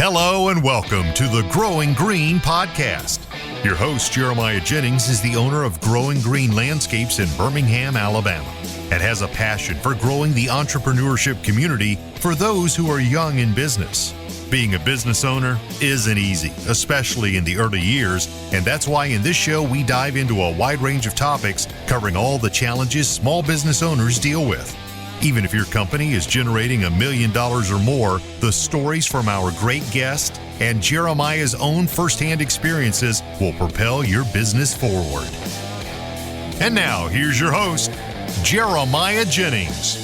Hello and welcome to the Growing Green podcast. Your host, Jeremiah Jennings, is the owner of Growing Green Landscapes in Birmingham, Alabama, and has a passion for growing the entrepreneurship community for those who are young in business. Being a business owner isn't easy, especially in the early years, and that's why in this show we dive into a wide range of topics covering all the challenges small business owners deal with. Even if your company is generating $1 million or more, the stories from our great guest and Jeremiah's own firsthand experiences will propel your business forward. And now, here's your host, Jeremiah Jennings.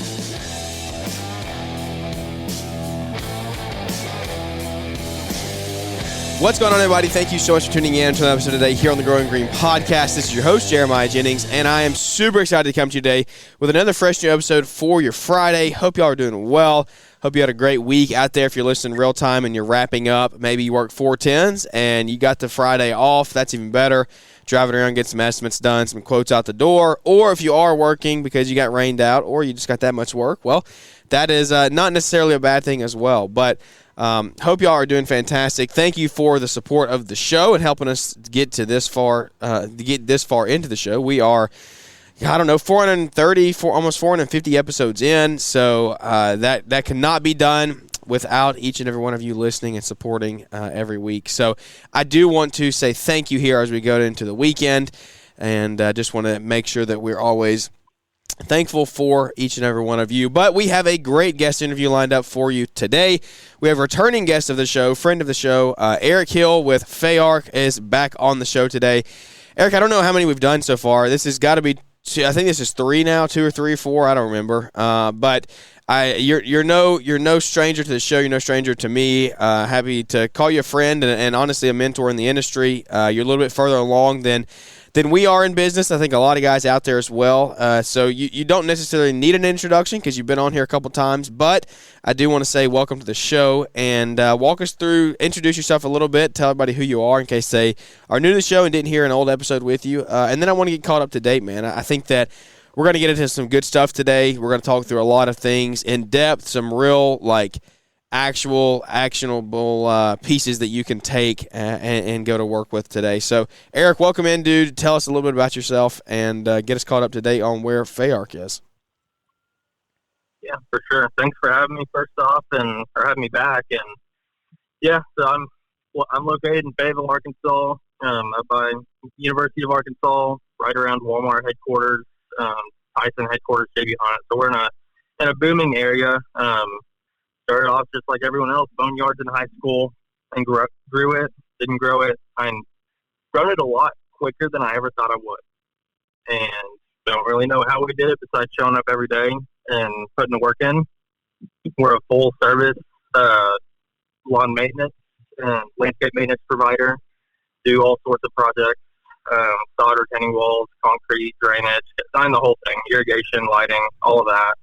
What's going on, everybody? Thank you so much for tuning in to another episode today here on the Growing Green podcast. This is your host, Jeremiah Jennings, and I am super excited to come to you today with another fresh new episode for your Friday. Hope y'all are doing well. Hope you had a great week out there. If you're listening real time and you're wrapping up, maybe you work 4/10s and you got the Friday off. That's even better. Driving around, get some estimates done, some quotes out the door. Or if you are working because you got rained out or you just got that much work, well, that is not necessarily a bad thing as well. But hope y'all are doing fantastic. Thank you for the support of the show and helping us get to this far, into the show. We are, 430, almost 450 episodes in. So that cannot be done without each and every one of you listening and supporting every week. So I do want to say thank you here as we go into the weekend, and just want to make sure that we're always thankful for each and every one of you. But we have a great guest interview lined up for you today. We have a returning guest of the show, friend of the show, Eric Hill with Fay-Ark is back on the show today. Eric, I don't know how many we've done so far. This has got to be, I think this is 3 now, 2 or 3 or 4, I don't remember. But you're no stranger to the show. You're no stranger to me. Happy to call you a friend and honestly a mentor in the industry. You're a little bit further along than we are in business. I think a lot of guys out there as well. So you don't necessarily need an introduction because you've been on here a couple times. But I do want to say welcome to the show and walk us through, introduce yourself a little bit, tell everybody who you are in case they are new to the show and didn't hear an old episode with you. And then I want to get caught up to date, man. I think that we're going to get into some good stuff today. We're going to talk through a lot of things in depth, some real, actual actionable pieces that you can take and go to work with today. So, Eric, welcome in, dude. Tell us a little bit about yourself and get us caught up to date on where Fay-Ark is. Yeah, for sure. Thanks for having me first off and for having me back. And yeah, so I'm located in Fayetteville, Arkansas, up by University of Arkansas, right around Walmart headquarters, Tyson headquarters, JB Hunt. So we're in a booming area. Started off just like everyone else, boneyards in high school, and grew it, didn't grow it. I'm grown it a lot quicker than I ever thought I would. And don't really know how we did it besides showing up every day and putting the work in. We're a full service lawn maintenance and landscape maintenance provider. Do all sorts of projects, solder, retaining walls, concrete, drainage, design the whole thing, irrigation, lighting, all of that.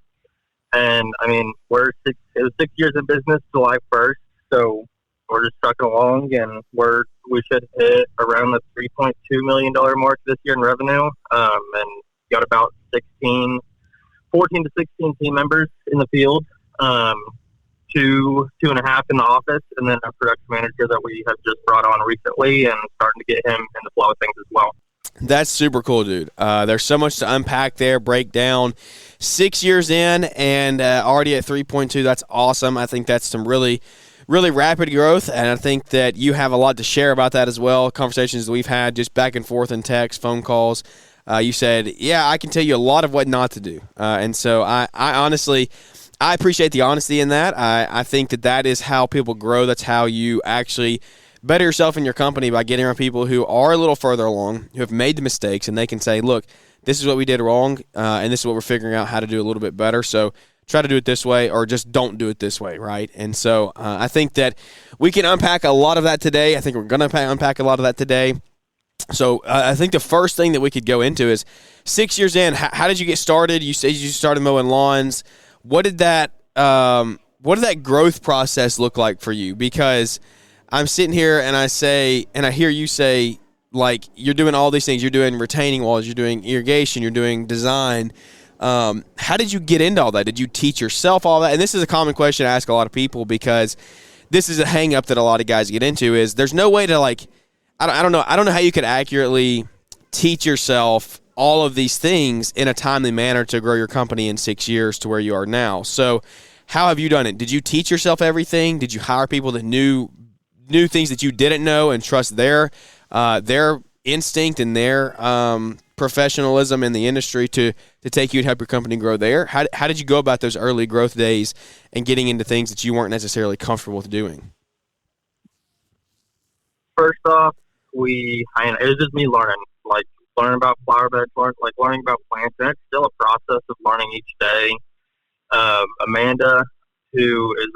And I mean, it was 6 years in business, July 1st. So we're just trucking along, and we should hit around the $3.2 million mark this year in revenue. And got about 14 to 16 team members in the field, 2.5 in the office, and then a production manager that we have just brought on recently and starting to get him in the flow of things as well. That's super cool, dude. There's so much to unpack there, break down. 6 years in and already at 3.2. That's awesome. I think that's some really, really rapid growth, and I think that you have a lot to share about that as well. Conversations that we've had just back and forth in text, phone calls. You said, yeah, I can tell you a lot of what not to do. And so I honestly, I appreciate the honesty in that. I think that is how people grow. That's how you actually better yourself in your company, by getting around people who are a little further along, who have made the mistakes, and they can say, look, this is what we did wrong, and this is what we're figuring out how to do a little bit better. So try to do it this way, or just don't do it this way, right? And so I think that we can unpack a lot of that today. I think we're going to unpack a lot of that today. So I think the first thing that we could go into is 6 years in, how did you get started? You said you started mowing lawns. What did that growth process look like for you? Because I'm sitting here and I hear you say, like, you're doing all these things. You're doing retaining walls. You're doing irrigation. You're doing design. How did you get into all that? Did you teach yourself all that? And this is a common question I ask a lot of people, because this is a hang up that a lot of guys get into is there's no way to like, I don't know how you could accurately teach yourself all of these things in a timely manner to grow your company in 6 years to where you are now. So how have you done it? Did you teach yourself everything? Did you hire people that knew things that you didn't know and trust their instinct and their professionalism in the industry to take you and help your company grow there? How did you go about those early growth days and getting into things that you weren't necessarily comfortable with doing? First off, it was just me learning about flower beds, learning about plants, and it's still a process of learning each day. Amanda, who is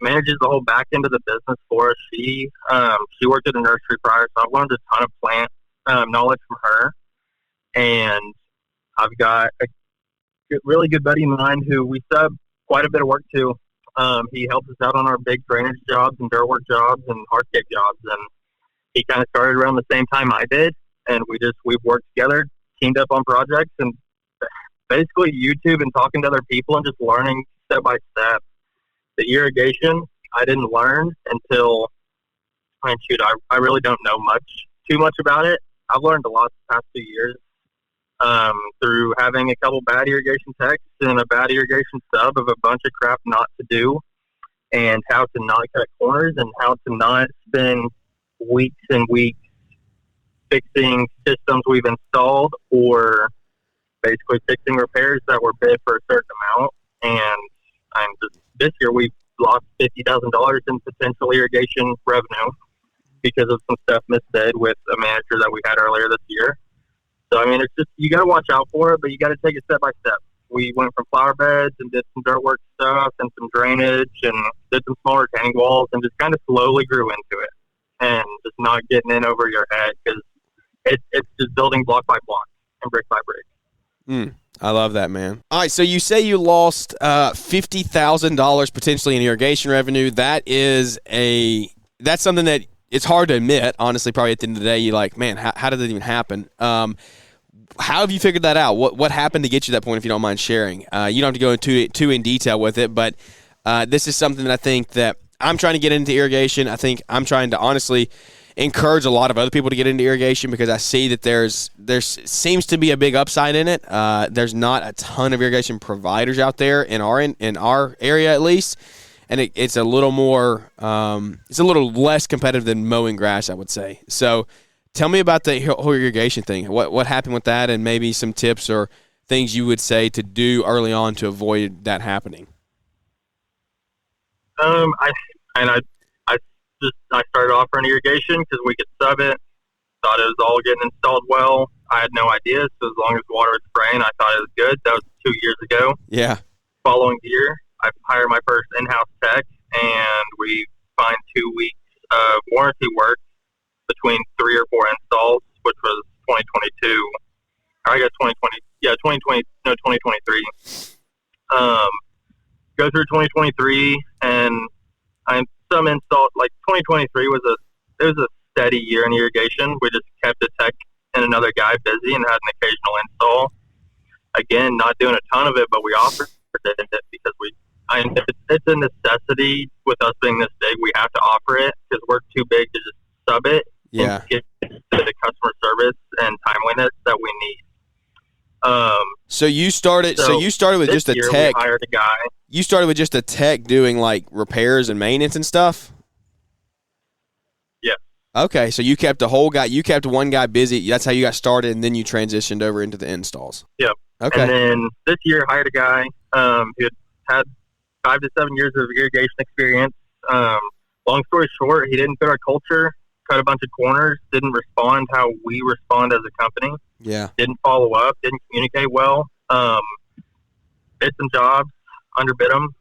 manages the whole back end of the business for us, she worked at a nursery prior, so I've learned a ton of plant knowledge from her. And I've got a really good buddy of mine who we sub quite a bit of work to. He helps us out on our big drainage jobs and dirt work jobs and hardscape jobs, and he kind of started around the same time I did. And we've worked together, teamed up on projects, and basically YouTube and talking to other people and just learning step by step. The irrigation, I didn't learn until, I really don't know too much about it. I've learned a lot the past 2 years through having a couple bad irrigation techs and a bad irrigation sub of a bunch of crap not to do, and how to not cut corners and how to not spend weeks and weeks fixing systems we've installed or basically fixing repairs that were bid for a certain amount. And this year we've lost $50,000 in potential irrigation revenue because of some stuff misbid with a manager that we had earlier this year. So, it's just, you got to watch out for it, but you got to take it step by step. We went from flower beds and did some dirt work stuff and some drainage and did some small retaining walls and just kind of slowly grew into it and just not getting in over your head because it's just building block by block and brick by brick. I love that, man. All right, so you say you lost $50,000 potentially in irrigation revenue. That's something that it's hard to admit, honestly. Probably at the end of the day, you're like, man, how did that even happen? How have you figured that out? What happened to get you to that point, if you don't mind sharing? You don't have to go too in detail with it, but this is something that I think that I'm trying to get into irrigation. I think I'm trying to honestly encourage a lot of other people to get into irrigation because I see that there seems to be a big upside in it. There's not a ton of irrigation providers out there in our area at least, and it's a little more it's a little less competitive than mowing grass, I would say. So tell me about the whole irrigation thing. What happened with that, and maybe some tips or things you would say to do early on to avoid that happening. I started offering irrigation because we could sub it. Thought it was all getting installed well. I had no idea, so as long as water was spraying, I thought it was good. That was 2 years ago. Yeah. Following year, I hired my first in-house tech, and we find 2 weeks of warranty work between 3 or 4 installs, which was 2022. I guess 2020. Yeah, 2023. Go through 2023, and some install, 2023 was a steady year in irrigation. We just kept a tech and another guy busy and had an occasional install. Again, not doing a ton of it, but we offered it because it's a necessity with us being this big. We have to offer it because we're too big to just sub it. Yeah. And get the customer service and timeliness that we need. So you started with just a tech. We hired a guy. You started with just a tech doing repairs and maintenance and stuff? Yeah. Okay, so you kept one guy busy. That's how you got started, and then you transitioned over into the installs. Yep. Okay. And then this year hired a guy who had 5 to 7 years of irrigation experience. Long story short, he didn't fit our culture, cut a bunch of corners, didn't respond how we respond as a company. Yeah. Didn't follow up, didn't communicate well. Did some jobs, underbid them,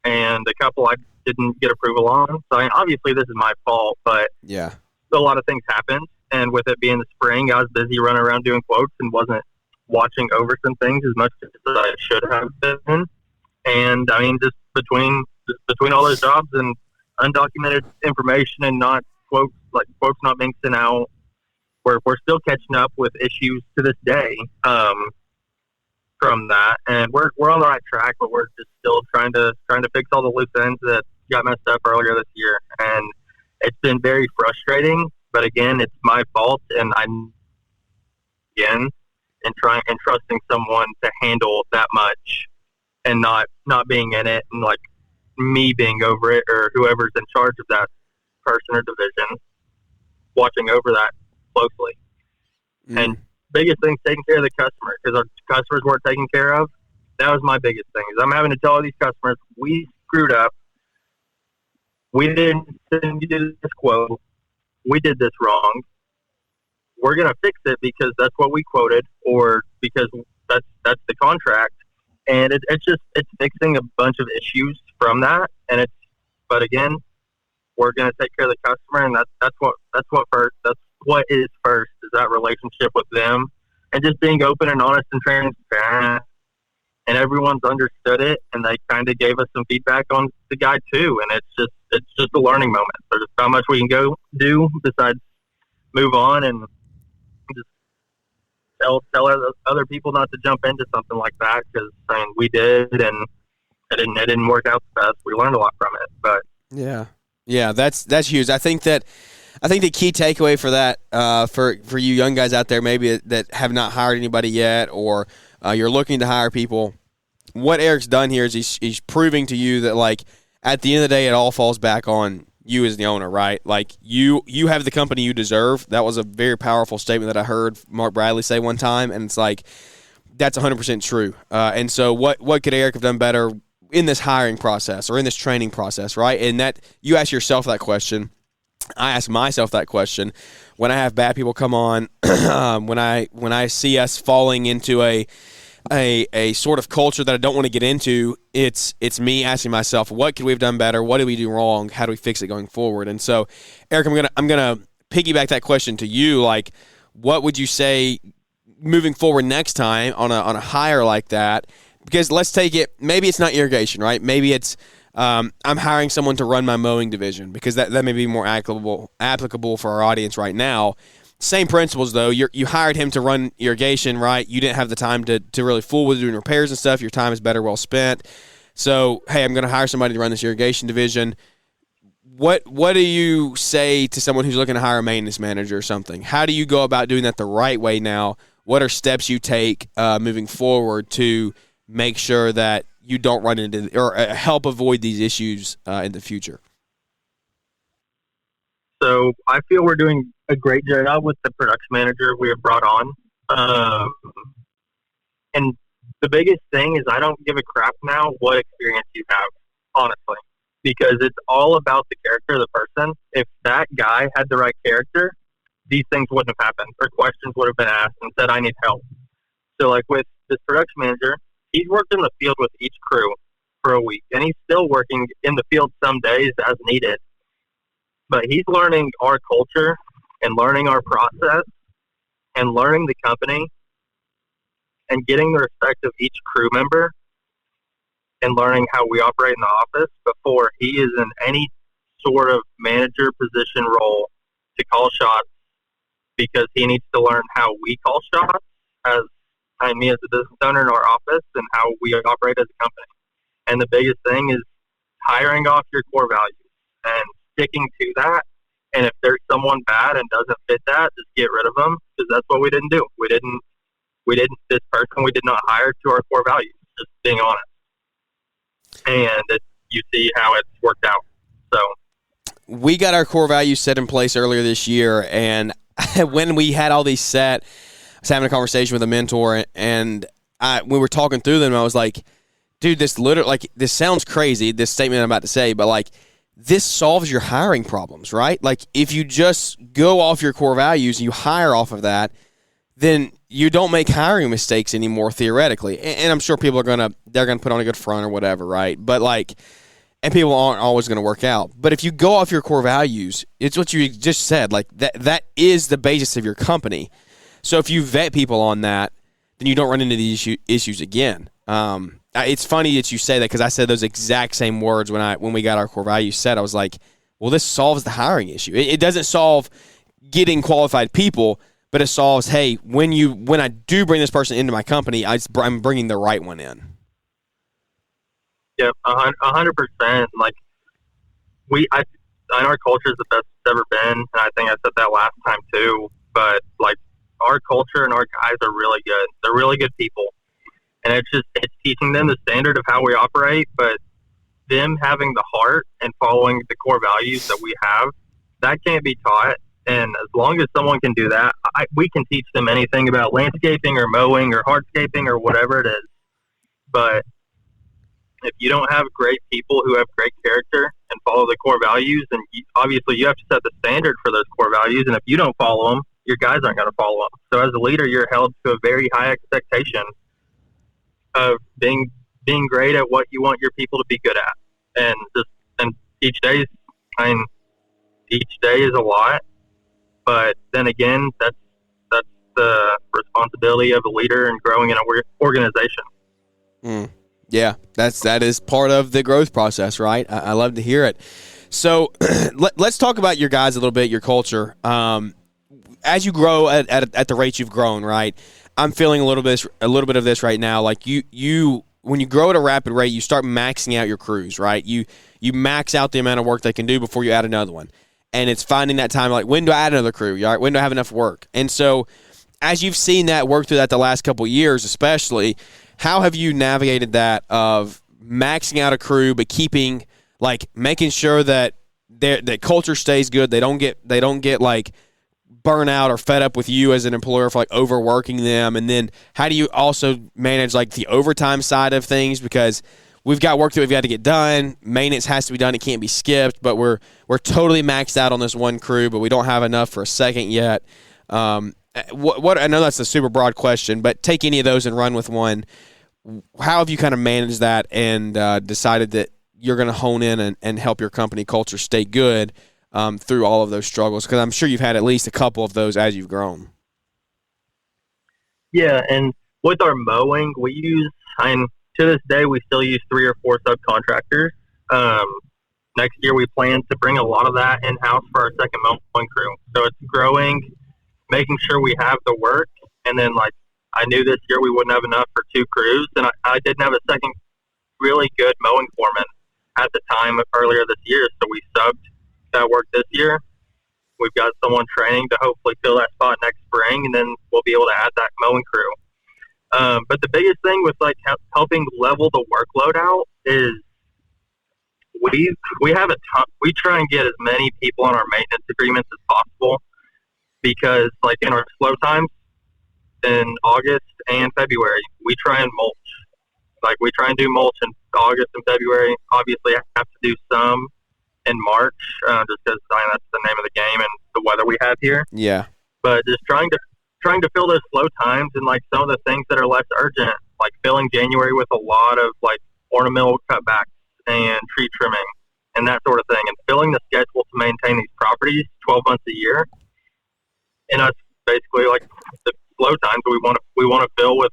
and a couple I didn't get approval on. So obviously this is my fault, but yeah, a lot of things happened. And with it being the spring, I was busy running around doing quotes and wasn't watching over some things as much as I should have been. And just between all those jobs and undocumented information and not quotes not being sent out, we're still catching up with issues to this day from that, and we're on the right track, but we're just still trying to fix all the loose ends that got messed up earlier this year, and it's been very frustrating. But again, it's my fault, and I'm again and trusting someone to handle that much, and not being in it, and like me being over it, or whoever's in charge of that person or division watching over that closely. And biggest thing is taking care of the customer, because our customers weren't taken care of. That was my biggest thing, is I'm having to tell all these customers, we screwed up. We didn't send you this quote. We did this wrong. We're going to fix it because that's what we quoted, or because that's the contract. And it's fixing a bunch of issues from that. But again, we're going to take care of the customer, and that's what is first, is that relationship with them, and just being open and honest and transparent. And everyone's understood it, and they kind of gave us some feedback on the guide too. And it's just a learning moment. There's not much we can go do besides move on and just tell other people not to jump into something like that, because we did, and it didn't work out the best. We learned a lot from it, but yeah, that's huge. I think the key takeaway for that, for you young guys out there, maybe that have not hired anybody yet, or you're looking to hire people, what Eric's done here is he's proving to you that, like, at the end of the day, it all falls back on you as the owner, right? Like, you have the company you deserve. That was a very powerful statement that I heard Mark Bradley say one time, and it's like, that's 100% true. And so what could Eric have done better in this hiring process or in this training process, right? And that you ask yourself that question. I ask myself that question when I have bad people come on, when I see us falling into a sort of culture that I don't want to get into. It's me asking myself, what could we have done better? What did we do wrong? How do we fix it going forward? And so, Eric, I'm gonna piggyback that question to you. Like, what would you say moving forward next time on a hire like that? Because let's take it, maybe it's not irrigation, right? Maybe it's I'm hiring someone to run my mowing division, because that may be more applicable for our audience right now. Same principles, though. You hired him to run irrigation, right? You didn't have the time to really fool with doing repairs and stuff. Your time is better well spent. So, hey, I'm going to hire somebody to run this irrigation division. What do you say to someone who's looking to hire a maintenance manager or something? How do you go about doing that the right way now? What are steps you take moving forward to make sure that you don't run into or help avoid these issues in the future? So I feel we're doing a great job with the production manager we have brought on. And the biggest thing is I don't give a crap now what experience you have, honestly, because it's all about the character of the person. If that guy had the right character, these things wouldn't have happened, or questions would have been asked and said, I need help. So like with this production manager, he's worked in the field with each crew for a week, and he's still working in the field some days as needed. But he's learning our culture and learning our process and learning the company and getting the respect of each crew member and learning how we operate in the office before he is in any sort of manager position role to call shots, because he needs to learn how we call shots as me as a business owner in our office, and how we operate as a company. And the biggest thing is hiring off your core values and sticking to that. And if there's someone bad and doesn't fit that, just get rid of them, because that's what we didn't do. This person we did not hire to our core values, just being honest. And you see how it's worked out. So we got our core values set in place earlier this year, and when we had all these set, I was having a conversation with a mentor, and we were talking through them, and I was like, dude, this sounds crazy, this statement I'm about to say, but like, this solves your hiring problems, right? Like, if you just go off your core values and you hire off of that, then you don't make hiring mistakes anymore, theoretically. And I'm sure people are they're gonna put on a good front or whatever, right? But like, and people aren't always gonna work out. But if you go off your core values, it's what you just said. Like, that is the basis of your company. So if you vet people on that, then you don't run into these issues again. It's funny that you say that, because I said those exact same words when we got our core values set. I was like, well, this solves the hiring issue. It doesn't solve getting qualified people, but it solves, hey, when I do bring this person into my company, I'm bringing the right one in. Yep, 100%. Like, and our culture is the best it's ever been, and I think I said that last time too. But like our culture and our guys are really good. They're really good people, and it's teaching them the standard of how we operate, but them having the heart and following the core values that we have, that can't be taught. And as long as someone can do that, we can teach them anything about landscaping or mowing or hardscaping or whatever it is. But if you don't have great people who have great character and follow the core values, then obviously you have to set the standard for those core values. And if you don't follow them, your guys aren't going to follow them. So as a leader, you're held to a very high expectation of being great at what you want your people to be good at. And each day is a lot. But then again, that's the responsibility of a leader and growing an organization. Yeah, that is part of the growth process, right? I love to hear it. So let's talk about your guys a little bit, your culture. As you grow at the rate you've grown, right? I'm feeling a little bit of this right now. Like you when you grow at a rapid rate, you start maxing out your crews, right? You max out the amount of work they can do before you add another one. And it's finding that time, like, when do I add another crew? When do I have enough work? And so as you've seen that work through that the last couple of years especially, how have you navigated that of maxing out a crew but keeping, like, making sure that that culture stays good, they don't get like burnout or fed up with you as an employer for like overworking them? And then how do you also manage like the overtime side of things, because we've got work that we've got to get done, maintenance has to be done, it can't be skipped, but we're totally maxed out on this one crew, but we don't have enough for a second yet. What I know that's a super broad question, but take any of those and run with one. How have you kind of managed that and decided that you're going to hone in and help your company culture stay good through all of those struggles? Because I'm sure you've had at least a couple of those as you've grown. Yeah, and with our mowing, to this day, we still use 3 or 4 subcontractors. Next year, we plan to bring a lot of that in-house for our second mowing crew. So it's growing, making sure we have the work. And then, like, I knew this year we wouldn't have enough for 2 crews, and I didn't have a second really good mowing foreman at the time earlier this year. So we subbed that work this year. We've got someone training to hopefully fill that spot next spring, and then we'll be able to add that mowing crew. But the biggest thing with like helping level the workload out is we have a ton. We try and get as many people on our maintenance agreements as possible, because like in our slow times in August and February, we try and mulch. Like we try and do mulch in August and February. Obviously, I have to do some in March, just because that's the name of the game and the weather we have here. Yeah. But just trying to fill those slow times and like some of the things that are less urgent, like filling January with a lot of like ornamental cutbacks and tree trimming and that sort of thing, and filling the schedule to maintain these properties 12 months a year. And us basically like the slow times we want to fill with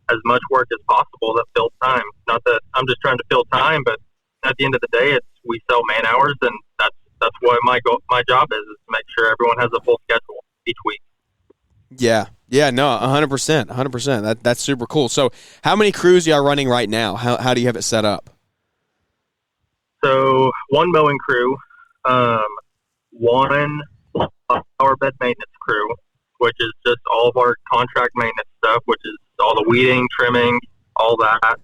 as much work as possible that fills time. Not that I'm just trying to fill time, but at the end of the day, we sell man hours, and that's what my job is to make sure everyone has a full schedule each week. Yeah, no, 100%. That's super cool. So how many crews are you running right now? How do you have it set up? So 1 mowing crew, 1 flower bed maintenance crew, which is just all of our contract maintenance stuff, which is all the weeding, trimming, all that.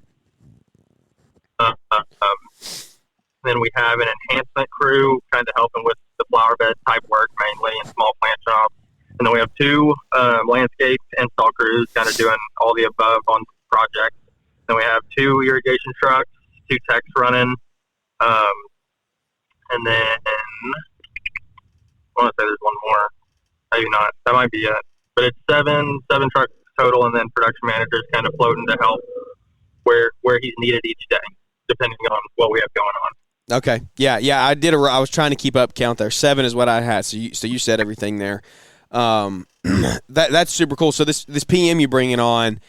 Then we have an enhancement crew kind of helping with the flower bed type work mainly in small plant shops. And then we have 2 landscape install crews kind of doing all the above on projects. Then we have 2 irrigation trucks, 2 techs running. And then I want to say there's one more. Maybe not. That might be it. But it's 7 trucks total, and then production managers kind of floating to help where he's needed each day, depending on what we have going on. Okay. Yeah. I was trying to keep up count there. 7 is what I had. So you said everything there. That's super cool. So this PM you bringing on,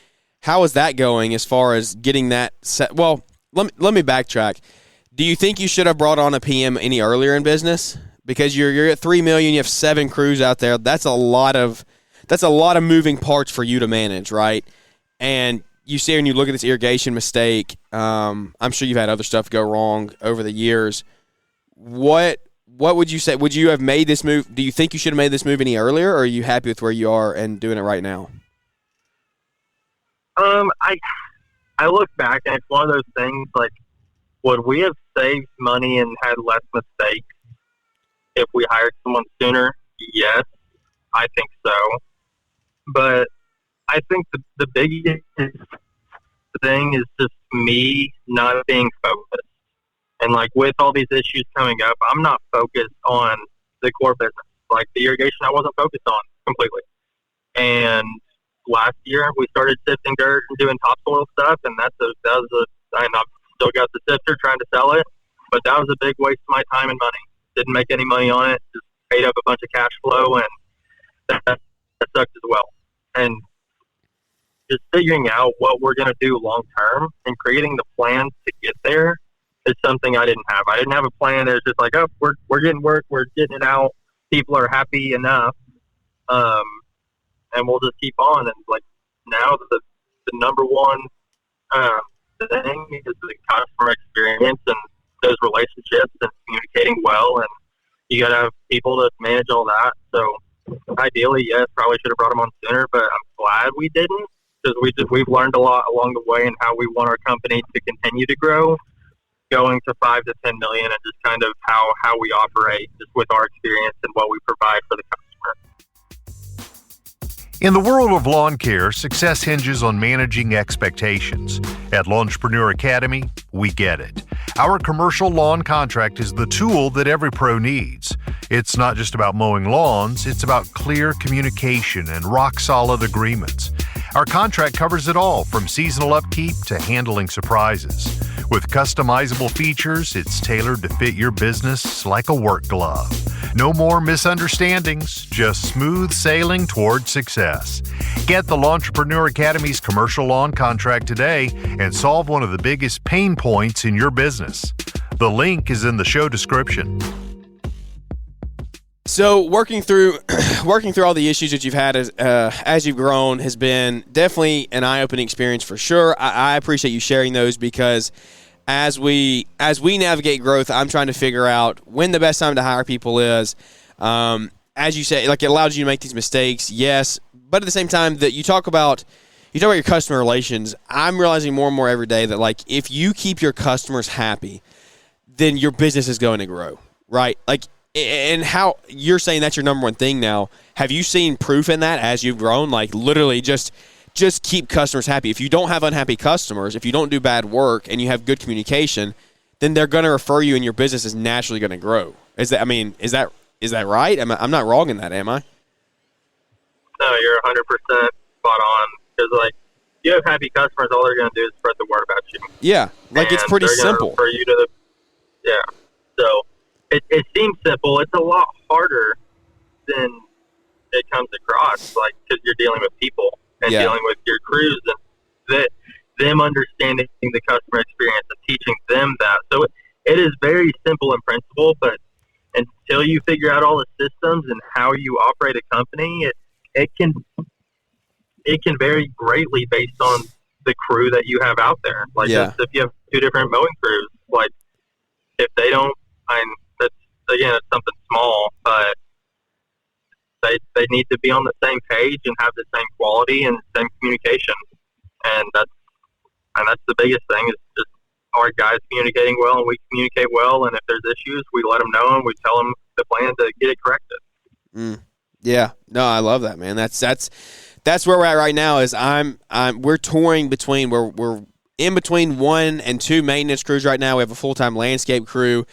how is that going as far as getting that set? Well, let me backtrack. Do you think you should have brought on a PM any earlier in business? Because you're at $3 million, you have 7 crews out there. That's a lot of moving parts for you to manage, right? And you see when you look at this irrigation mistake, I'm sure you've had other stuff go wrong over the years. what would you say? Would you have made this move? Do you think you should have made this move any earlier, or are you happy with where you are and doing it right now? I look back and it's one of those things like, would we have saved money and had less mistakes if we hired someone sooner? Yes, I think so. But I think the biggest thing is just me not being focused. And like with all these issues coming up, I'm not focused on the core business. Like the irrigation, I wasn't focused on completely. And last year we started sifting dirt and doing topsoil stuff, and and I've still got the sifter trying to sell it, but that was a big waste of my time and money. Didn't make any money on it, just paid up a bunch of cash flow, and that sucked as well. And just figuring out what we're going to do long term and creating the plans to get there is something I didn't have. I didn't have a plan. It was just like, oh, we're getting work, we're getting it out, people are happy enough, and we'll just keep on. And like now, the number one thing is the customer experience and those relationships and communicating well. And you got to have people to manage all that. So ideally, yes, probably should have brought them on sooner, but I'm glad we didn't, because we've learned a lot along the way and how we want our company to continue to grow, going to 5 to 10 million, and just kind of how we operate just with our experience and what we provide for the customer. In the world of lawn care, success hinges on managing expectations. At Lawnpreneur Academy, we get it. Our commercial lawn contract is the tool that every pro needs. It's not just about mowing lawns, it's about clear communication and rock-solid agreements. Our contract covers it all, from seasonal upkeep to handling surprises. With customizable features, it's tailored to fit your business like a work glove. No more misunderstandings, just smooth sailing toward success. Get the Lawnpreneur Academy's commercial lawn contract today and solve one of the biggest pain points in your business. The link is in the show description. So working through all the issues that you've had as you've grown has been definitely an eye-opening experience for sure. I appreciate you sharing those, because as we navigate growth, I'm trying to figure out when the best time to hire people is. As you say, like, it allows you to make these mistakes, yes, but at the same time that you talk about your customer relations, I'm realizing more and more every day that, like, if you keep your customers happy, then your business is going to grow, right? Like, and how you're saying that's your number one thing now. Have you seen proof in that as you've grown? Like, literally just keep customers happy. If you don't have unhappy customers, if you don't do bad work and you have good communication, then they're going to refer you and your business is naturally going to grow. Is that right? I'm not wrong in that, am I? No, you're 100% spot on. Because, like, you have happy customers, all they're going to do is spread the word about you. Yeah, like, and it's pretty simple. For you to so it seems simple. It's a lot harder than it comes across, like, because you're dealing with people and dealing with your crews, and them understanding the customer experience and teaching them that. So it is very simple in principle, but until you figure out all the systems and how you operate a company, it can vary greatly based on the crew that you have out there. Like, if you have 2 different mowing crews, like, if they don't, it's something small, but they need to be on the same page and have the same quality and same communication. And that's the biggest thing, is just our guys communicating well, and we communicate well. And if there's issues, we let them know and we tell them the plan to get it corrected. Yeah, no, I love that, man. That's where we're at right now. Is we're touring between we're in between 1 and 2 maintenance crews right now. We have a full-time landscape crew.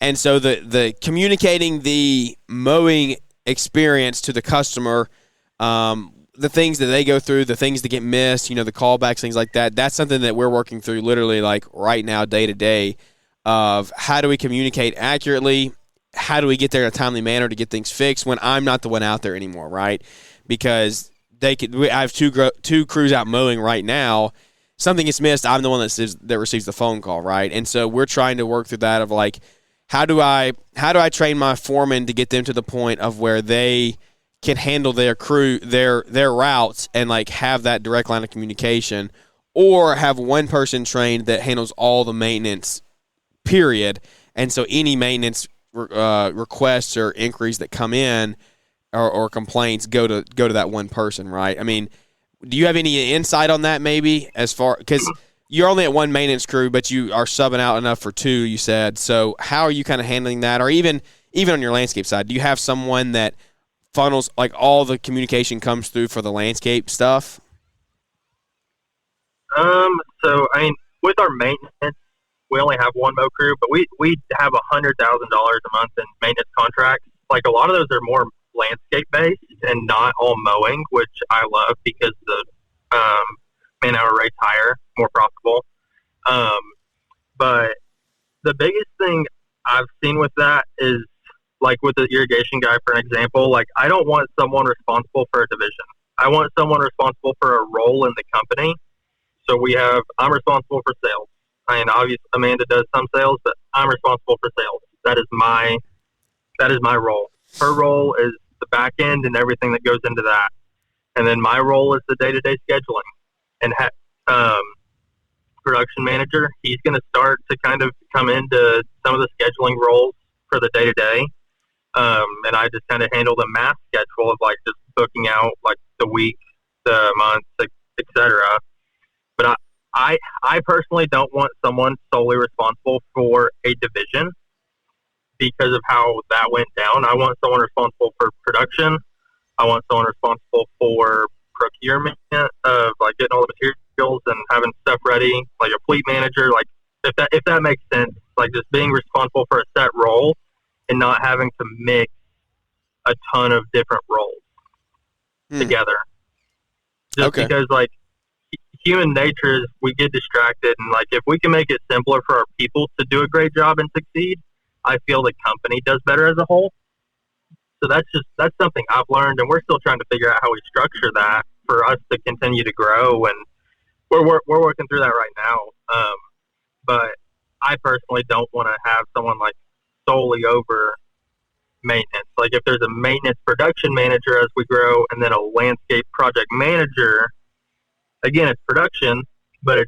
And so the communicating the mowing experience to the customer, the things that they go through, the things that get missed, the callbacks, things like that, that's something that we're working through literally, like, right now, day to day, of how do we communicate accurately, how do we get there in a timely manner to get things fixed when I'm not the one out there anymore, right? Because I have two crews out mowing right now. Something gets missed, I'm the one that receives the phone call, right? And so we're trying to work through that of, like, how do I train my foreman to get them to the point of where they can handle their crew, their routes, and, like, have that direct line of communication, or have one person trained that handles all the maintenance, period, and so any maintenance requests or inquiries that come in or complaints go to that one person, right? I mean, do you have any insight on that maybe as far, because you're only at one maintenance crew, but you are subbing out enough for two, you said. So how are you kind of handling that? Or even on your landscape side, do you have someone that funnels, like all the communication comes through for the landscape stuff? So I mean, with our maintenance, we only have one mow crew, but we have $100,000 a month in maintenance contracts. Like a lot of those are more landscape based and not all mowing, which I love because the man hour rate's higher, more profitable. But the biggest thing I've seen with that is, like with the irrigation guy, for an example, like I don't want someone responsible for a division. I want someone responsible for a role in the company. So I'm responsible for sales. I mean, obviously Amanda does some sales, but I'm responsible for sales. That is my role. Her role is the back end and everything that goes into that. And then my role is the day-to-day scheduling. And production manager, he's going to start to kind of come into some of the scheduling roles for the day-to-day. And I just kind of handle the mass schedule of like just booking out like the week, the month, etc. But I personally don't want someone solely responsible for a division because of how that went down. I want someone responsible for production. I want someone responsible for procurement of like getting all the materials and having stuff ready, like a fleet manager. Like if that makes sense, like just being responsible for a set role and not having to mix a ton of different roles together. Just because like human nature is we get distracted, and like if we can make it simpler for our people to do a great job and succeed, I feel the company does better as a whole. So that's something I've learned, and we're still trying to figure out how we structure that for us to continue to grow, and we're working through that right now. But I personally don't want to have someone like solely over maintenance. Like if there's a maintenance production manager as we grow, and then a landscape project manager, again, it's production, but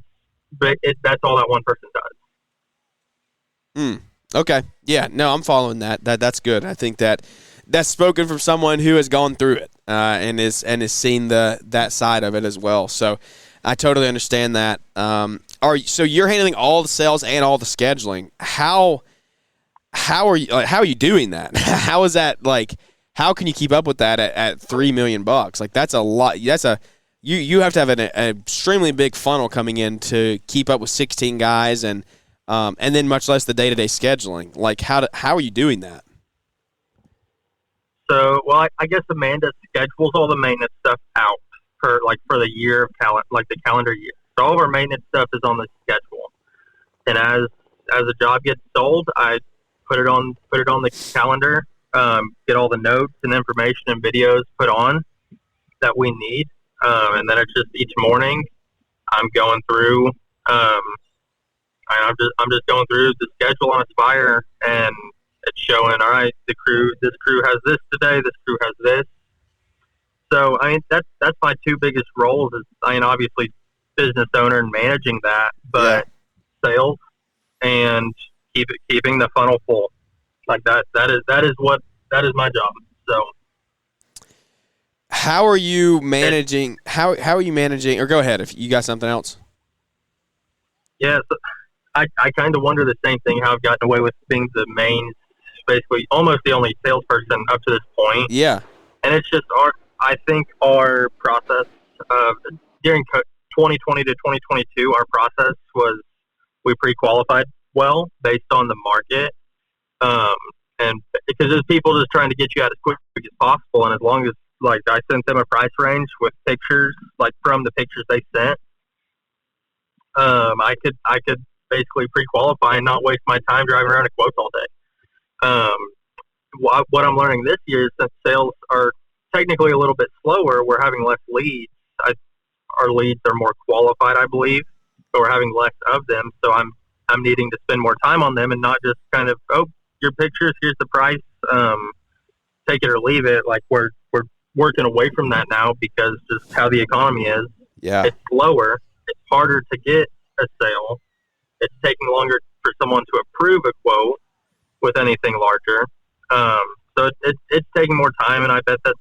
that's all that one person does. Okay. Yeah. No, I'm following that. That's good. I think that's spoken from someone who has gone through it and has seen that side of it as well. So I totally understand that. So you're handling all the sales and all the scheduling. How are you doing that? How is that, like, how can you keep up with that at $3 million? Like that's a lot. You have to have an extremely big funnel coming in to keep up with 16 guys and then much less the day-to-day scheduling. Like how are you doing that? So, well, I guess Amanda schedules all the maintenance stuff out for the year of the calendar year. So all of our maintenance stuff is on the schedule. And as a job gets sold, I put it on the calendar, get all the notes and information and videos put on that we need. And then it's just each morning I'm going through, I'm just going through the schedule on Aspire, and it's showing, all right, this crew has this today, this crew has this. So, I mean, that's my two biggest roles is, I mean, obviously business owner and managing that, but sales and keeping the funnel full. Like that is my job. So how are you managing how are you managing, or go ahead if you got something else? Yeah, so I kind of wonder the same thing, how I've gotten away with being the main, basically almost the only salesperson up to this point. Yeah. And it's just I think our process during 2020 to 2022, our process was we pre-qualified well based on the market. And because there's people just trying to get you out as quick as possible. And as long as like I sent them a price range with pictures, like from the pictures they sent, I could basically pre-qualify and not waste my time driving around to quotes all day. What I'm learning this year is that sales are technically a little bit slower. We're having less leads. Our leads are more qualified, I believe, but we're having less of them. So I'm needing to spend more time on them and not just kind of, oh, your pictures, here's the price, take it or leave it. Like we're working away from that now because just how the economy is. Yeah, it's slower. It's harder to get a sale. It's taking longer for someone to approve a quote. with anything larger. So it's taking more time, and I bet that's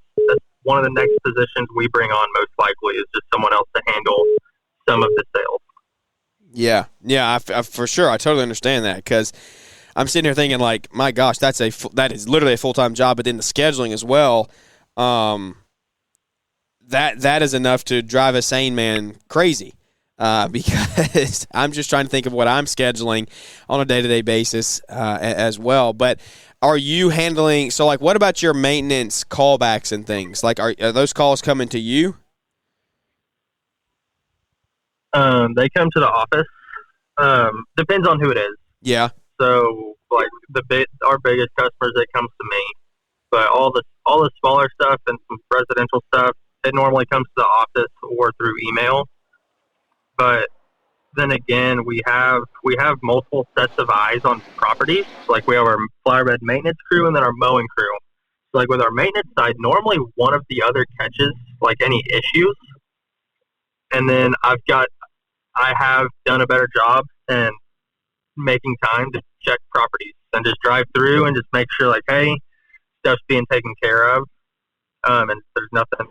one of the next positions we bring on most likely is just someone else to handle some of the sales. Yeah, I for sure. I totally understand that because I'm sitting here thinking like, my gosh, that is literally a full-time job, but then the scheduling as well. That is enough to drive a sane man crazy. Because I'm just trying to think of what I'm scheduling on a day-to-day basis as well. But are you handling – so, like, what about your maintenance callbacks and things? Like, are those calls coming to you? They come to the office. Depends on who it is. Yeah. So, like, our biggest customers, it comes to me. But all the smaller stuff and some residential stuff, it normally comes to the office or through email. But then again, we have multiple sets of eyes on properties. Like we have our flower bed maintenance crew and then our mowing crew. So like with our maintenance side, normally one of the other catches like any issues. And then I have done a better job in making time to check properties and just drive through and just make sure like, hey, stuff's being taken care of. And there's nothing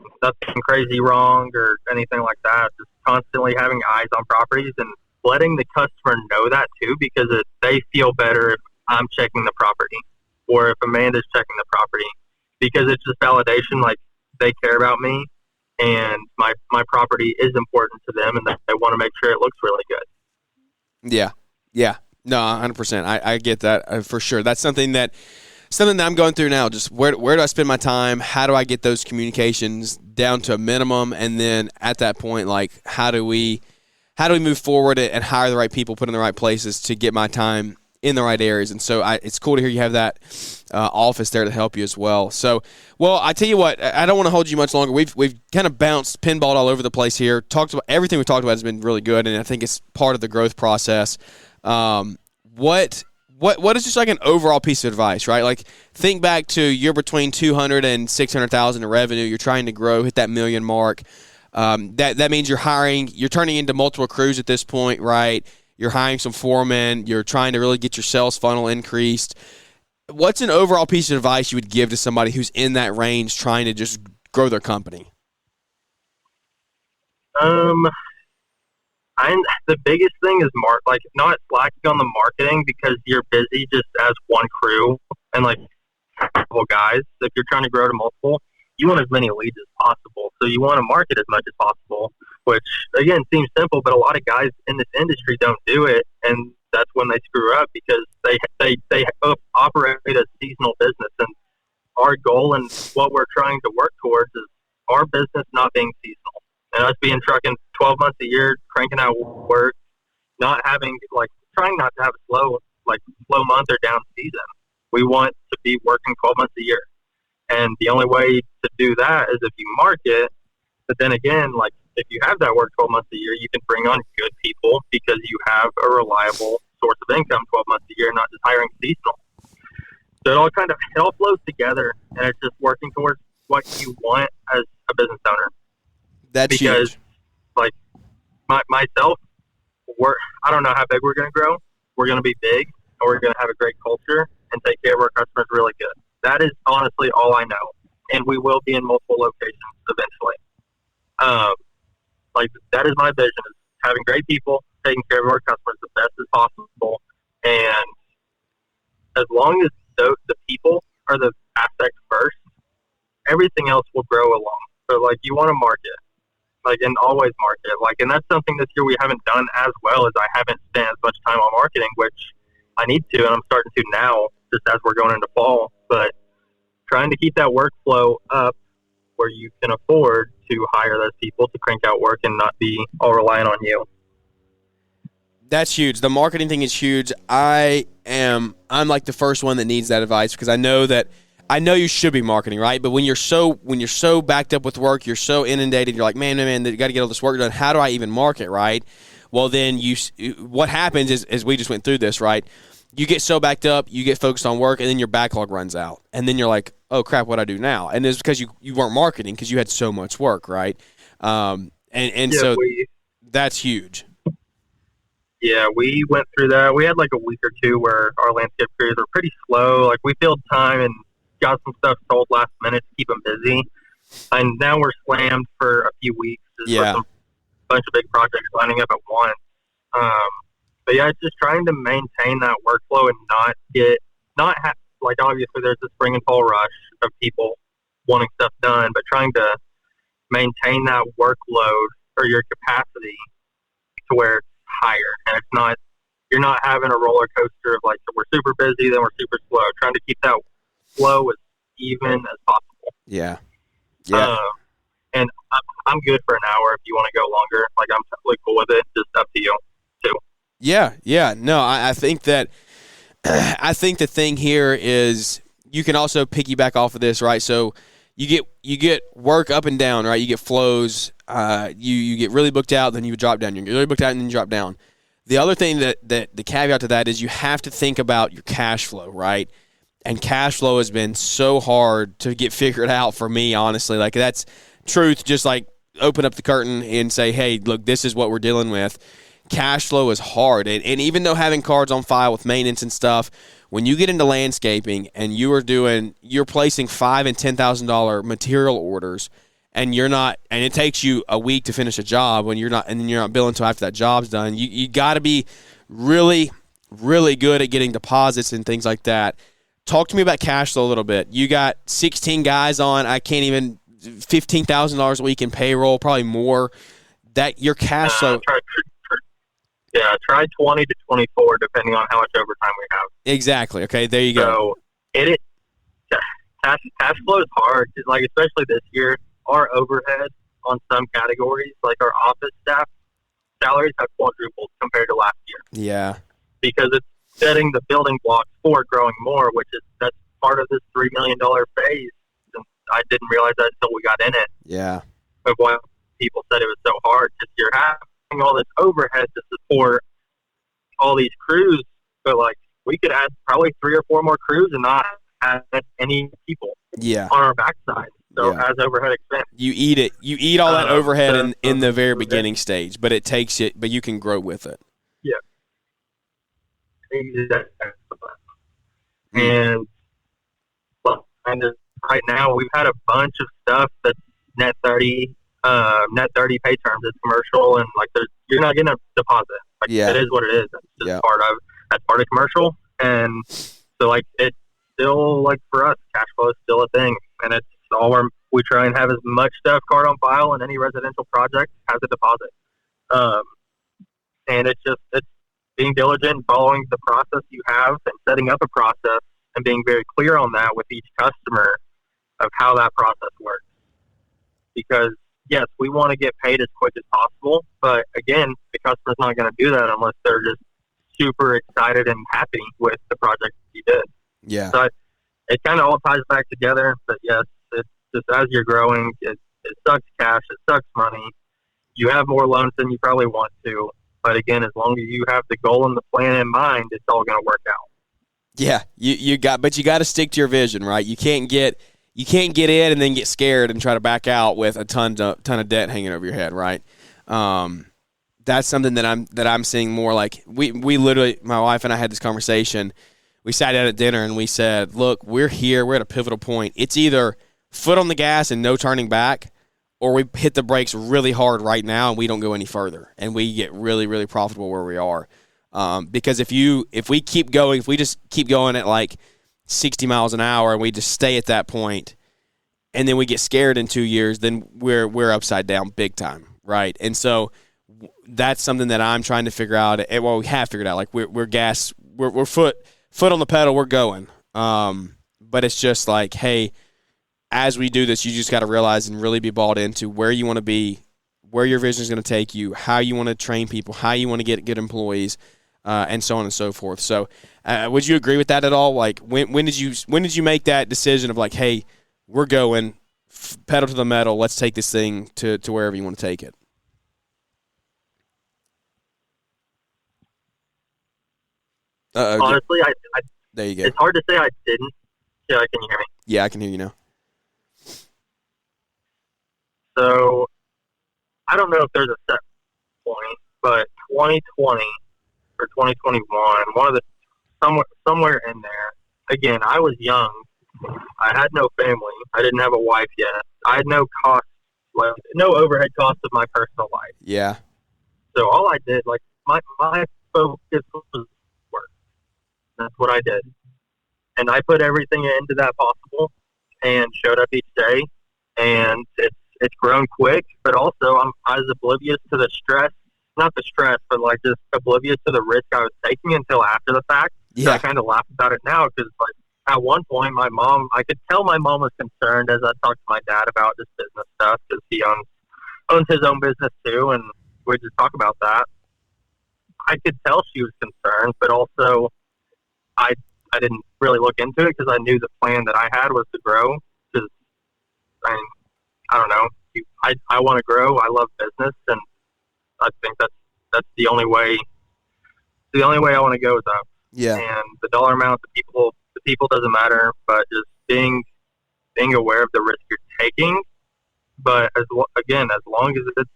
crazy wrong or anything like that. Just constantly having eyes on properties and letting the customer know that too, because they feel better if I'm checking the property or if Amanda's checking the property, because it's just validation. Like they care about me and my property is important to them and they want to make sure it looks really good. Yeah. No, 100%. I get that for sure. That's something that I'm going through now. Just where do I spend my time? How do I get those communications down to a minimum? And then at that point, like, how do we move forward and hire the right people, put in the right places to get my time in the right areas? And so it's cool to hear you have that office there to help you as well. So, well, I tell you what, I don't want to hold you much longer. We've kind of bounced pinballed all over the place here. Talked about everything we talked about has been really good, and I think it's part of the growth process. What is just like an overall piece of advice, right? Like think back to you're between 200 and 600,000 in revenue. You're trying to grow, hit that million mark. That means you're turning into multiple crews at this point, right? You're hiring some foremen. You're trying to really get your sales funnel increased. What's an overall piece of advice you would give to somebody who's in that range trying to just grow their company? The biggest thing is not slacking on the marketing because you're busy just as one crew and like multiple guys. If you're trying to grow to multiple, you want as many leads as possible. So you want to market as much as possible, which again seems simple, but a lot of guys in this industry don't do it, and that's when they screw up because they operate a seasonal business. And our goal and what we're trying to work towards is our business not being seasonal. And us being trucking 12 months a year, cranking out work, trying not to have a slow month or down season. We want to be working 12 months a year. And the only way to do that is if you market. But then again, like if you have that work 12 months a year, you can bring on good people because you have a reliable source of income 12 months a year, not just hiring seasonal. So it all flows together, and it's just working towards what you want as a business owner. That's because, huge. like, myself, I don't know how big we're going to grow. We're going to be big, and we're going to have a great culture and take care of our customers really good. That is honestly all I know. And we will be in multiple locations eventually. That is my vision, is having great people, taking care of our customers the best as possible. And as long as the people are the aspect first, everything else will grow along. So, like, you want to market. And always market. And that's something this year we haven't done as well, as I haven't spent as much time on marketing, which I need to, and I'm starting to now, just as we're going into fall. But trying to keep that workflow up where you can afford to hire those people to crank out work and not be all reliant on you. That's huge. The marketing thing is huge. I'm like the first one that needs that advice because I know you should be marketing, right? But when you're so backed up with work, you're so inundated, you're like, man, you got to get all this work done. How do I even market, right? Well, then what happens is, as we just went through this, right? You get so backed up, you get focused on work, and then your backlog runs out. And then you're like, oh, crap, what do I do now? And it's because you weren't marketing because you had so much work, right? So that's huge. Yeah, we went through that. We had like a week or two where our landscape crews were pretty slow. Like we filled time and got some stuff sold last minute to keep them busy. And now we're slammed for a few weeks just for some bunch of big projects lining up at once. But yeah, it's just trying to maintain that workflow and like obviously there's the spring and fall rush of people wanting stuff done, but trying to maintain that workload or your capacity to where it's higher, and you're not having a roller coaster of like, so we're super busy, then we're super slow. Trying to keep that flow as even as possible. Yeah. And I'm good for an hour if you want to go longer. Like I'm totally cool with it. Just up to you too. Yeah. No, I think that I think the thing here is you can also piggyback off of this, right? So you get work up and down, right? You get flows. You get really booked out, then you drop down. You get really booked out, and then you drop down. The other thing that the caveat to that is you have to think about your cash flow, right? And cash flow has been so hard to get figured out for me, honestly. Like, that's truth. Just like open up the curtain and say, hey, look, this is what we're dealing with. Cash flow is hard. And even though having cards on file with maintenance and stuff, when you get into landscaping and you're placing $5,000 and $10,000 material orders, and it takes you a week to finish a job and you're not billing until after that job's done. You got to be really, really good at getting deposits and things like that. Talk to me about cash flow a little bit. You got 16 guys on. I can't even $15,000 a week in payroll, probably more. That your cash flow. Try 20 to 24, depending on how much overtime we have. Exactly. Okay, there you go. So cash flow is hard. Like especially this year, our overhead on some categories, like our office staff salaries, have quadrupled compared to last year. Yeah, because it's setting the building blocks for growing more, that's part of this $3 million phase. And I didn't realize that until we got in it. Yeah, of why people said it was so hard, because you're having all this overhead to support all these crews, but like we could add probably 3 or 4 more crews and not have any people on our backside. So as overhead expense, you eat it. You eat all that overhead in the very beginning stage, but you can grow with it. Yeah. And right now we've had a bunch of stuff that's net 30 pay terms. It's commercial, and like you're not getting a deposit. Like it is what it is. That's just part of commercial, and so like it's still, like for us, cash flow is still a thing, and it's all we try and have as much stuff card on file, and any residential project has a deposit. And it's being diligent, following the process you have, and setting up a process, and being very clear on that with each customer of how that process works. Because yes, we want to get paid as quick as possible, but again, the customer's not going to do that unless they're just super excited and happy with the project you did. Yeah. So it kind of all ties back together. But yes, it's just as you're growing, it sucks cash, it sucks money. You have more loans than you probably want to. But again, as long as you have the goal and the plan in mind, it's all going to work out. Yeah, you got to stick to your vision, right? You can't get in and then get scared and try to back out with a ton of debt hanging over your head, right? That's something that I'm seeing more. Like we literally, my wife and I had this conversation. We sat down at dinner and we said, "Look, we're here. We're at a pivotal point. It's either foot on the gas and no turning back, or we hit the brakes really hard right now and we don't go any further and we get really, really profitable where we are." Because if we just keep going at like 60 miles an hour and we just stay at that point, and then we get scared in 2 years, then we're upside down big time, right? And so that's something that I'm trying to figure out. Well, we have figured out. Like we're foot on the pedal, we're going. But it's just like, hey, as we do this, you just got to realize and really be bought into where you want to be, where your vision is going to take you, how you want to train people, how you want to get good employees, and so on and so forth. So, would you agree with that at all? Like, when did you make that decision of like, hey, we're going pedal to the metal, let's take this thing to wherever you want to take it? Honestly, I there you go. It's hard to say I didn't. Yeah, can you hear me? Yeah, I can hear you now. So, I don't know if there's a set point, but 2020 or 2021, one of the somewhere in there. Again, I was young. I had no family. I didn't have a wife yet. I had no cost, like no overhead costs of my personal life. Yeah. So all I did, like my focus was work. That's what I did, and I put everything into that possible, and showed up each day. And it's grown quick, but also I was oblivious to the stress, not the stress, but like just oblivious to the risk I was taking until after the fact. Yeah. So I kind of laugh about it now because like at one point I could tell my mom was concerned as I talked to my dad about just business stuff because he owns his own business too, and we just talk about that. I could tell she was concerned, but also I didn't really look into it because I knew the plan that I had was to grow. Because I don't know, I want to grow. I love business, and I think that's the only way. The only way I want to go is up. Yeah. And the dollar amount, the people doesn't matter, but just being aware of the risk you're taking. But as long as it's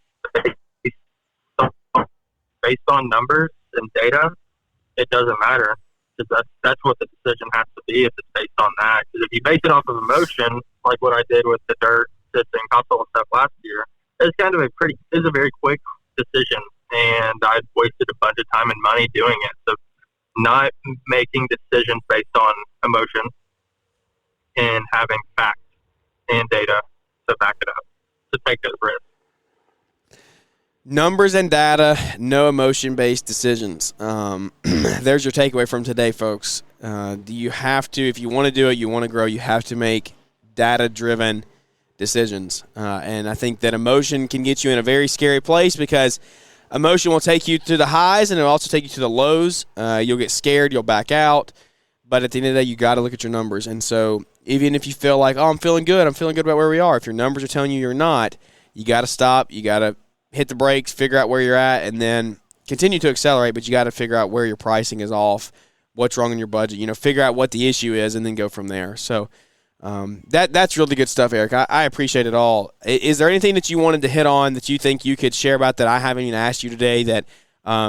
based on numbers and data, it doesn't matter. Because that's what the decision has to be if it's based on that. Because if you base it off of emotion, like what I did with the dirt, system, console and stuff last year, it's kind of a very quick decision, and I wasted a bunch of time and money doing it. So not making decisions based on emotion and having facts and data to back it up, to take those risks. Numbers and data, no emotion-based decisions. There's your takeaway from today, folks. You have to, if you want to do it, you want to grow, you have to make data-driven decisions. And I think that emotion can get you in a very scary place because emotion will take you to the highs and it'll also take you to the lows. You'll get scared, you'll back out. But at the end of the day, you got to look at your numbers. And so even if you feel like, I'm feeling good about where we are, if your numbers are telling you you're not, you got to stop, you got to hit the brakes, figure out where you're at, and then continue to accelerate, but you got to figure out where your pricing is off, what's wrong in your budget, figure out what the issue is, and then go from there. So that's really good stuff, Eric. I appreciate it all. Is there anything that you wanted to hit on that you think you could share about that I haven't even asked you today that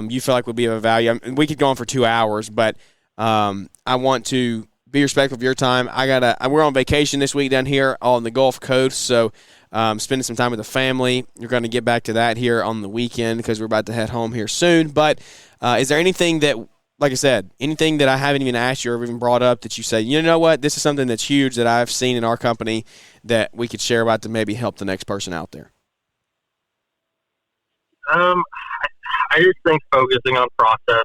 you feel like would be of value? We could go on for 2 hours, but I want to be respectful of your time. We're on vacation this week down here on the Gulf Coast, so spending some time with the family. You're going to get back to that here on the weekend because we're about to head home here soon. But is there anything that, like I said, anything that I haven't even asked you or even brought up that you say, you know what, this is something that's huge that I've seen in our company that we could share about to maybe help the next person out there? I just think focusing on process,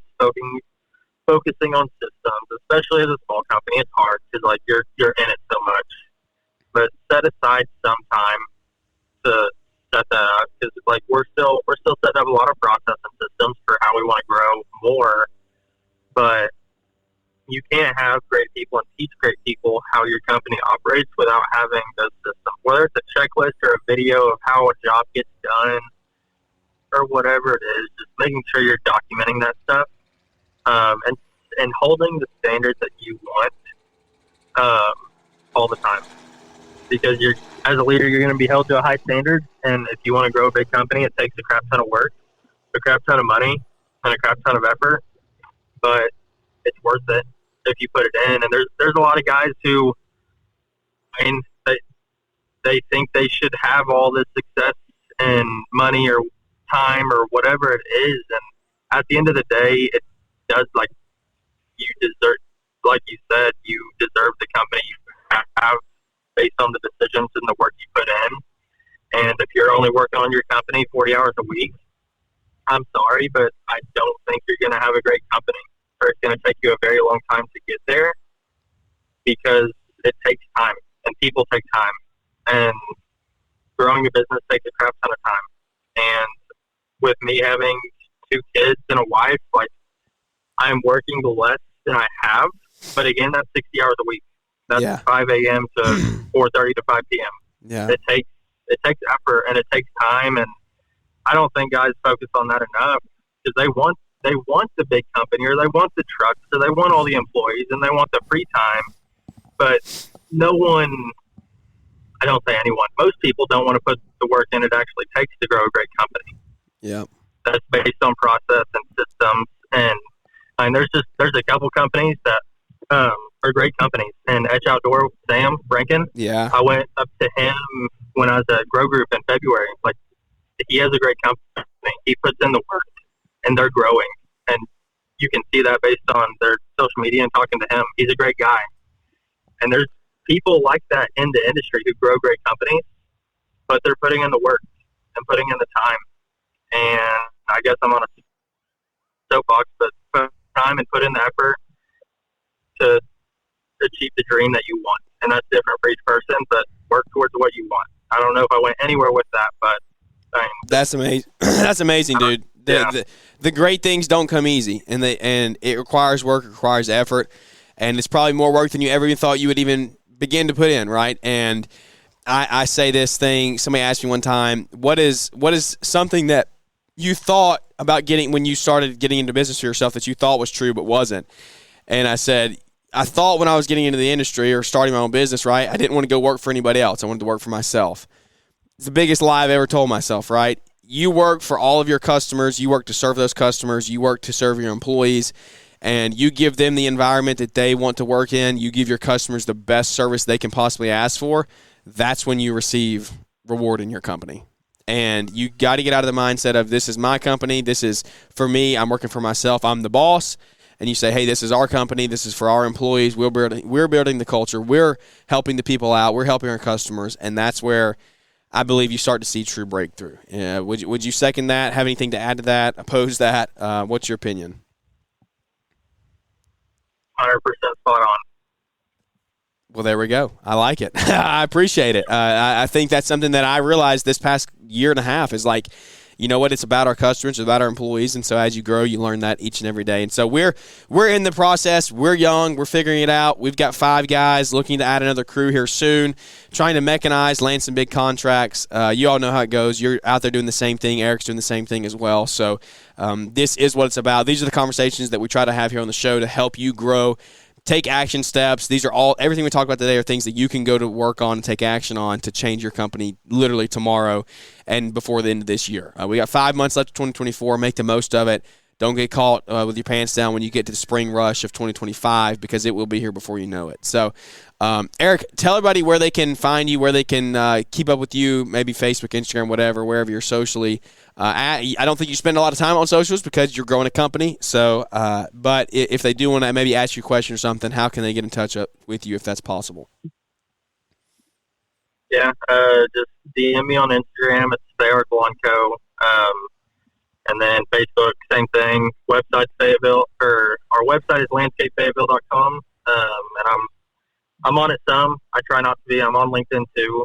focusing on systems, especially as a small company, it's hard because like you're in it so much. But set aside some time to set that up because like we're still setting up a lot of process and systems for how we want to grow more. But you can't have great people and teach great people how your company operates without having those systems. Whether it's a checklist or a video of how a job gets done or whatever it is, just making sure you're documenting that stuff and holding the standards that you want all the time. Because as a leader, you're going to be held to a high standard, and if you want to grow a big company, it takes a crap ton of work, a crap ton of money, and a crap ton of effort. But it's worth it if you put it in. And there's a lot of guys who, they think they should have all this success and money or time or whatever it is, and at the end of the day, it does you deserve, like you said, you deserve the company you have based on the decisions and the work you put in. And if you're only working on your company 40 hours a week, I'm sorry, but I don't think you're going to have a great company, or it's going to take you a very long time to get there because it takes time and people take time, and growing a business takes a crap ton of time. And with me having 2 kids and a wife, I'm working less than I have, but again, that's 60 hours a week. That's 5 a.m. to 4:30 to 5 p.m. Yeah. It takes effort and it takes time, and I don't think guys focus on that enough because they want the big company, or they want the trucks, or they want all the employees, and they want the free time. But no one, I don't say anyone, most people don't want to put the work in it actually takes to grow a great company. Yeah. That's based on process and systems and And there's a couple companies that are great companies. And Edge Outdoor, Sam Rankin. Yeah. I went up to him when I was at Grow Group in February. Like, he has a great company. He puts in the work, and they're growing. And you can see that based on their social media and talking to him. He's a great guy. And there's people like that in the industry who grow great companies, but they're putting in the work and putting in the time. And I guess I'm on a soapbox, but put time and put in the effort to achieve the dream that you want. And that's different for each person, but work towards what you want. I don't know if I went anywhere with that, but that's amazing. That's amazing, dude. The great things don't come easy, and it requires work, it requires effort, and it's probably more work than you ever even thought you would even begin to put in, right? And I say this thing. Somebody asked me one time, what is something that you thought about getting when you started getting into business for yourself that you thought was true but wasn't? And I said, I thought when I was getting into the industry or starting my own business, right, I didn't want to go work for anybody else. I wanted to work for myself. It's the biggest lie I've ever told myself, right? You work for all of your customers. You work to serve those customers. You work to serve your employees, and you give them the environment that they want to work in. You give your customers the best service they can possibly ask for. That's when you receive reward in your company. And you got to get out of the mindset of, this is my company. This is for me. I'm working for myself. I'm the boss. And you say, hey, this is our company. This is for our employees. We're building the culture. We're helping the people out. We're helping our customers. And that's where I believe you start to see true breakthrough. Would you second that? Have anything to add to that? Oppose that? What's your opinion? 100% spot on. Well, there we go. I like it. I appreciate it. I think that's something that I realized this past year and a half is like, you know what? It's about our customers, it's about our employees, and so as you grow, you learn that each and every day. And so we're in the process. We're young. We're figuring it out. We've got 5 guys looking to add another crew here soon, trying to mechanize, land some big contracts. You all know how it goes. You're out there doing the same thing. Eric's doing the same thing as well. So this is what it's about. These are the conversations that we try to have here on the show to help you grow. Take action steps. These are all, everything we talk about today are things that you can go to work on and take action on to change your company literally tomorrow and before the end of this year. We got 5 months left of 2024. Make the most of it. Don't get caught with your pants down when you get to the spring rush of 2025, because it will be here before you know it. So, Eric, tell everybody where they can find you, where they can keep up with you, maybe Facebook, Instagram, whatever, wherever you're socially at. I don't think you spend a lot of time on socials because you're growing a company. So, but if they do want to maybe ask you a question or something, how can they get in touch with you if that's possible? Yeah, just DM me on Instagram. It's Fay-Ark Lawn Co. And then Facebook, same thing. Website Fayetteville, or our website is landscapefayetteville.com. And I'm on it some. I try not to be. I'm on LinkedIn too.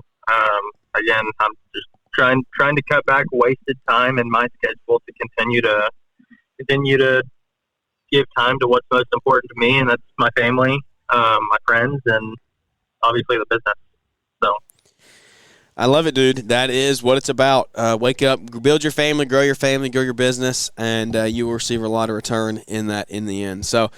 Again, I'm just trying to cut back wasted time in my schedule to continue to give time to what's most important to me, and that's my family, my friends, and obviously the business. So. I love it, dude. That is what it's about. Wake up, build your family, grow your business, and you will receive a lot of return in that in the end. So,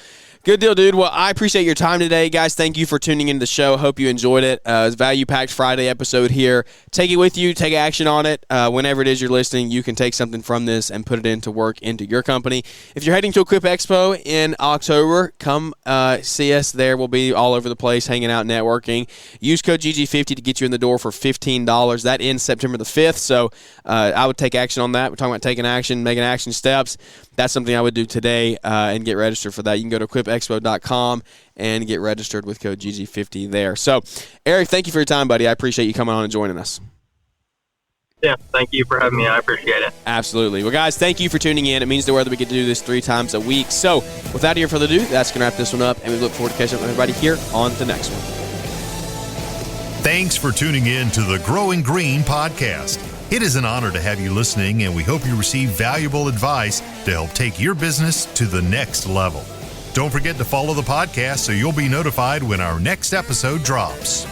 good deal, dude. Well, I appreciate your time today, guys. Thank you for tuning into the show. Hope you enjoyed it. It's a value-packed Friday episode here. Take it with you. Take action on it. Whenever it is you're listening, you can take something from this and put it into work into your company. If you're heading to Equip Expo in October, come see us there. We'll be all over the place, hanging out, networking. Use code GG50 to get you in the door for $15. That ends September the 5th, so I would take action on that. We're talking about taking action, making action steps. That's something I would do today and get registered for that. You can go to equipexpo.com and get registered with code GG50 there. So, Eric, thank you for your time, buddy. I appreciate you coming on and joining us. Yeah, thank you for having me. I appreciate it. Absolutely. Well, guys, thank you for tuning in. It means the world that we get to do this 3 times a week. So, without any further ado, that's going to wrap this one up, and we look forward to catching up with everybody here on the next one. Thanks for tuning in to the Growing Green podcast. It is an honor to have you listening, and we hope you receive valuable advice to help take your business to the next level. Don't forget to follow the podcast so you'll be notified when our next episode drops.